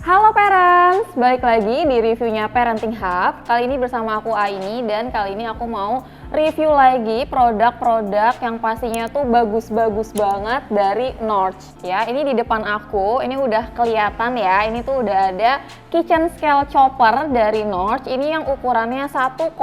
Halo parents, balik lagi di reviewnya Parenting Hub. Kali ini bersama aku Aini dan kali ini aku mau review lagi produk-produk yang pastinya tuh bagus-bagus banget dari Norch ya. Ini di depan aku, ini udah kelihatan ya. Ini tuh udah ada kitchen scale chopper dari Norch. Ini yang ukurannya 1,2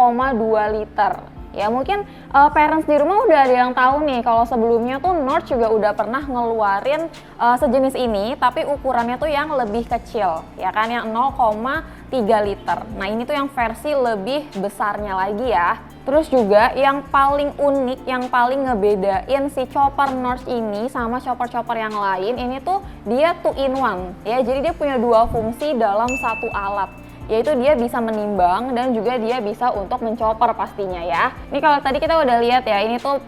liter. Ya mungkin parents di rumah udah ada yang tahu nih kalau sebelumnya tuh Norch juga udah pernah ngeluarin sejenis ini tapi ukurannya tuh yang lebih kecil ya kan, yang 0,3 liter. Nah ini tuh yang versi lebih besarnya lagi ya. Terus juga yang paling unik, yang paling ngebedain si chopper Norch ini sama chopper-chopper yang lain, ini tuh dia 2-in-1 ya. Jadi dia punya dua fungsi dalam satu alat, yaitu dia bisa menimbang dan juga dia bisa untuk menchopper pastinya ya. Ini kalau tadi kita udah lihat ya, ini tuh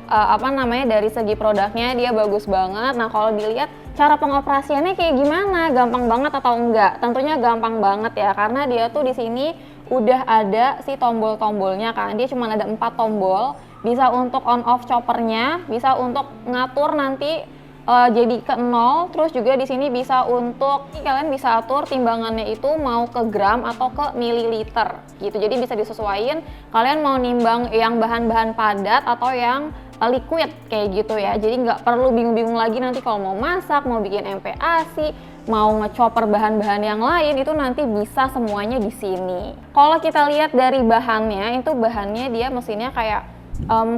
dari segi produknya dia bagus banget. Nah kalau dilihat cara pengoperasiannya kayak gimana, gampang banget atau enggak? Tentunya gampang banget ya, karena dia tuh di sini udah ada si tombol-tombolnya kan. Dia cuma ada 4 tombol, bisa untuk on off choppernya, bisa untuk ngatur nanti jadi ke 0, terus juga di sini bisa untuk kalian bisa atur timbangannya itu mau ke gram atau ke mililiter gitu. Jadi bisa disesuaikan kalian mau nimbang yang bahan-bahan padat atau yang liquid kayak gitu ya. Jadi nggak perlu bingung-bingung lagi nanti kalau mau masak, mau bikin MPASI, mau ngechopper bahan-bahan yang lain, itu nanti bisa semuanya di sini. Kalau kita lihat dari bahannya, itu bahannya dia mesinnya kayak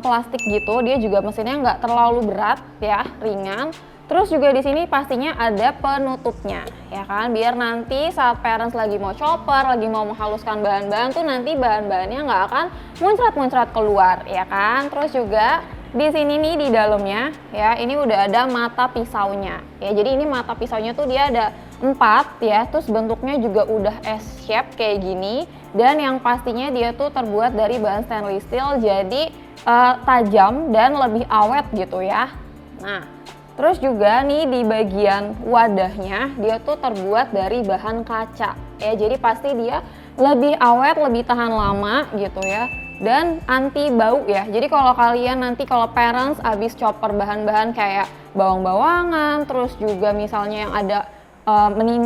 plastik gitu, dia juga mesinnya nggak terlalu berat ya, ringan. Terus juga di sini pastinya ada penutupnya ya kan, biar nanti saat parents lagi mau chopper, lagi mau menghaluskan bahan-bahan tuh nanti bahan-bahannya nggak akan muncrat-muncrat keluar ya kan. Terus juga di sini nih di dalamnya ya, ini udah ada mata pisaunya ya. Jadi ini mata pisaunya tuh dia ada 4 ya, terus bentuknya juga udah S-shape kayak gini, dan yang pastinya dia tuh terbuat dari bahan stainless steel, jadi tajam dan lebih awet gitu ya. Nah terus juga nih di bagian wadahnya dia tuh terbuat dari bahan kaca ya, jadi pasti dia lebih awet, lebih tahan lama gitu ya, dan anti bau ya. Jadi kalau kalian nanti kalau parents abis chopper bahan-bahan kayak bawang-bawangan, terus juga misalnya yang ada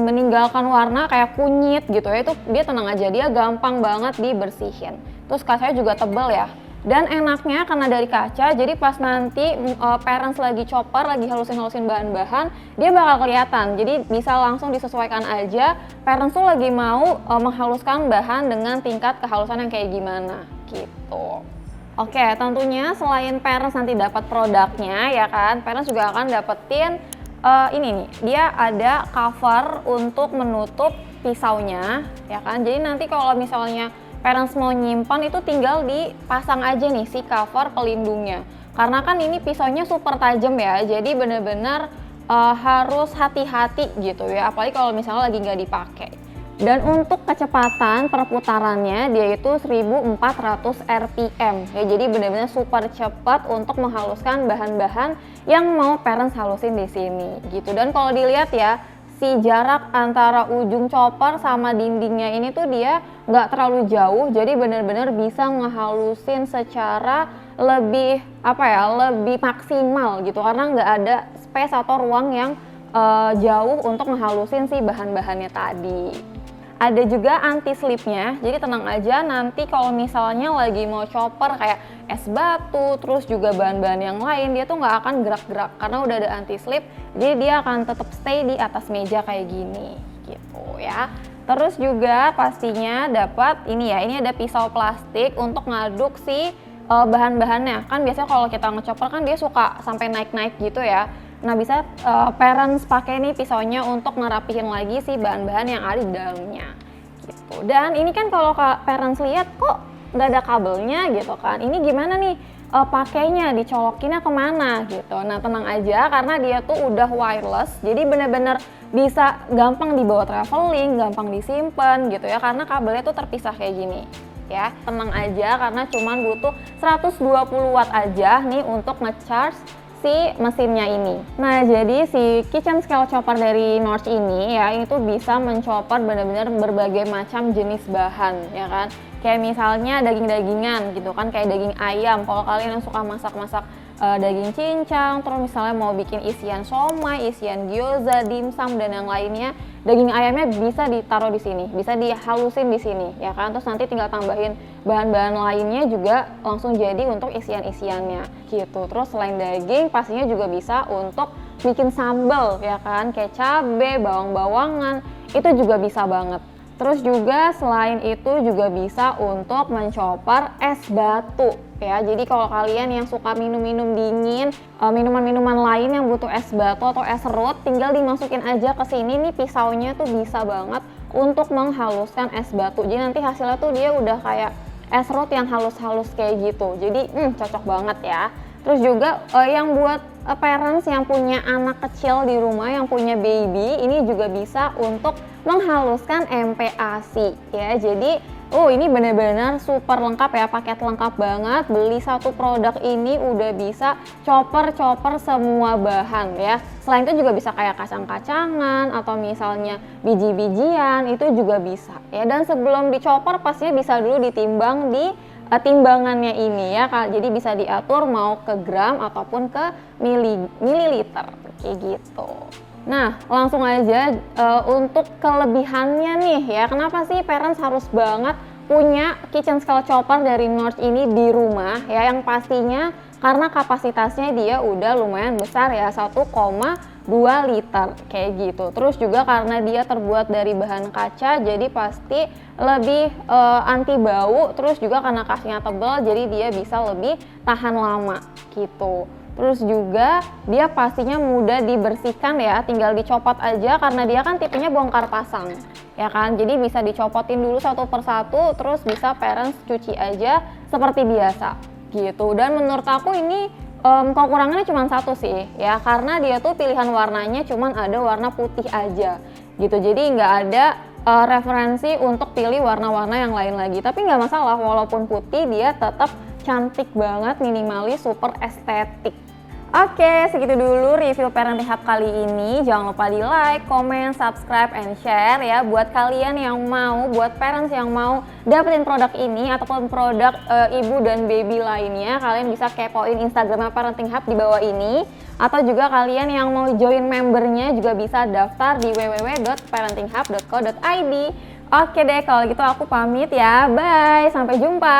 meninggalkan warna kayak kunyit gitu ya, itu dia tenang aja, dia gampang banget dibersihin. Terus kacanya juga tebal ya, dan enaknya karena dari kaca, jadi pas nanti parents lagi chopper, lagi halusin-halusin bahan-bahan, dia bakal kelihatan. Jadi bisa langsung disesuaikan aja parents tuh lagi mau menghaluskan bahan dengan tingkat kehalusan yang kayak gimana gitu. Oke, tentunya selain parents nanti dapat produknya ya kan, parents juga akan dapetin ini nih, dia ada cover untuk menutup pisaunya ya kan. Jadi nanti kalau misalnya parents mau nyimpan itu tinggal dipasang aja nih si cover pelindungnya, karena kan ini pisaunya super tajam ya, jadi bener-bener harus hati-hati gitu ya, apalagi kalau misalnya lagi nggak dipakai. Dan untuk kecepatan perputarannya dia itu 1400 rpm ya, jadi benar-benar super cepat untuk menghaluskan bahan-bahan yang mau parents halusin di sini gitu. Dan kalau dilihat ya, si jarak antara ujung chopper sama dindingnya ini tuh dia nggak terlalu jauh, jadi benar-benar bisa ngehalusin secara lebih lebih maksimal gitu, karena nggak ada space atau ruang yang jauh untuk ngehalusin si bahan-bahannya tadi. Ada juga anti slipnya, jadi tenang aja nanti kalau misalnya lagi mau chopper kayak es batu, terus juga bahan-bahan yang lain, dia tuh nggak akan gerak-gerak karena udah ada anti slip, jadi dia akan tetap stay di atas meja kayak gini gitu ya. Terus juga pastinya dapat ini ya, ini ada pisau plastik untuk ngaduk si bahan-bahannya. Kan biasanya kalau kita ngechopper kan dia suka sampai naik-naik gitu ya. Nah bisa parents pakai nih pisaunya untuk ngerapihin lagi si bahan-bahan yang ada di dalamnya gitu. Dan ini kan kalau parents lihat kok nggak ada kabelnya gitu kan, ini gimana nih pakainya, dicolokinnya kemana gitu. Nah tenang aja karena dia tuh udah wireless, jadi bener-bener bisa gampang dibawa traveling, gampang disimpan gitu ya, karena kabelnya tuh terpisah kayak gini ya. Tenang aja karena cuman butuh 120 watt aja nih untuk ngecharge si mesinnya ini. Nah jadi si kitchen scale chopper dari Norch ini ya, itu bisa menchopper benar-benar berbagai macam jenis bahan ya kan. Kayak misalnya daging-dagingan gitu kan, kayak daging ayam. Kalau kalian yang suka masak-masak daging cincang, terus misalnya mau bikin isian somai, isian gyoza, dimsum dan yang lainnya, daging ayamnya bisa ditaruh di sini, bisa dihalusin di sini ya kan. Terus nanti tinggal tambahin bahan-bahan lainnya juga langsung jadi untuk isian-isiannya gitu. Terus selain daging pastinya juga bisa untuk bikin sambal ya kan, kayak cabe, bawang-bawangan, itu juga bisa banget. Terus juga selain itu juga bisa untuk mencopper es batu ya. Jadi kalau kalian yang suka minum-minum dingin, minuman-minuman lain yang butuh es batu atau es serut, tinggal dimasukin aja ke sini. Nih pisaunya tuh bisa banget untuk menghaluskan es batu. Jadi nanti hasilnya tuh dia udah kayak es serut yang halus-halus kayak gitu. Jadi cocok banget ya. Terus juga yang buat parents yang punya anak kecil di rumah, yang punya baby, ini juga bisa untuk menghaluskan MPASI ya. Jadi ini benar-benar super lengkap ya, paket lengkap banget. Beli satu produk ini udah bisa chopper semua bahan ya. Selain itu juga bisa kayak kacang-kacangan atau misalnya biji-bijian, itu juga bisa ya. Dan sebelum dicopper pastinya bisa dulu ditimbang di timbangannya ini ya, jadi bisa diatur mau ke gram ataupun ke mililiter kayak gitu. Nah langsung aja untuk kelebihannya nih ya, kenapa sih parents harus banget punya kitchen scale chopper dari Norge ini di rumah ya. Yang pastinya karena kapasitasnya dia udah lumayan besar ya, 1,2 liter kayak gitu. Terus juga karena dia terbuat dari bahan kaca, jadi pasti lebih anti bau. Terus juga karena kacanya tebal, jadi dia bisa lebih tahan lama gitu. Terus juga dia pastinya mudah dibersihkan ya, tinggal dicopot aja karena dia kan tipenya bongkar pasang ya kan. Jadi bisa dicopotin dulu satu persatu, terus bisa parents cuci aja seperti biasa gitu. Dan menurut aku ini kekurangannya cuma satu sih ya, karena dia tuh pilihan warnanya cuma ada warna putih aja gitu. Jadi nggak ada referensi untuk pilih warna-warna yang lain lagi. Tapi nggak masalah, walaupun putih dia tetap cantik banget, minimalis, super estetik. Oke, segitu dulu review Parenting Hub kali ini. Jangan lupa di like, comment, subscribe, and share ya. Buat kalian yang mau, buat parents yang mau dapetin produk ini ataupun produk ibu dan baby lainnya, kalian bisa kepoin Instagramnya Parenting Hub di bawah ini. Atau juga kalian yang mau join membernya juga bisa daftar di www.parentinghub.co.id. Oke deh, kalau gitu aku pamit ya. Bye, sampai jumpa.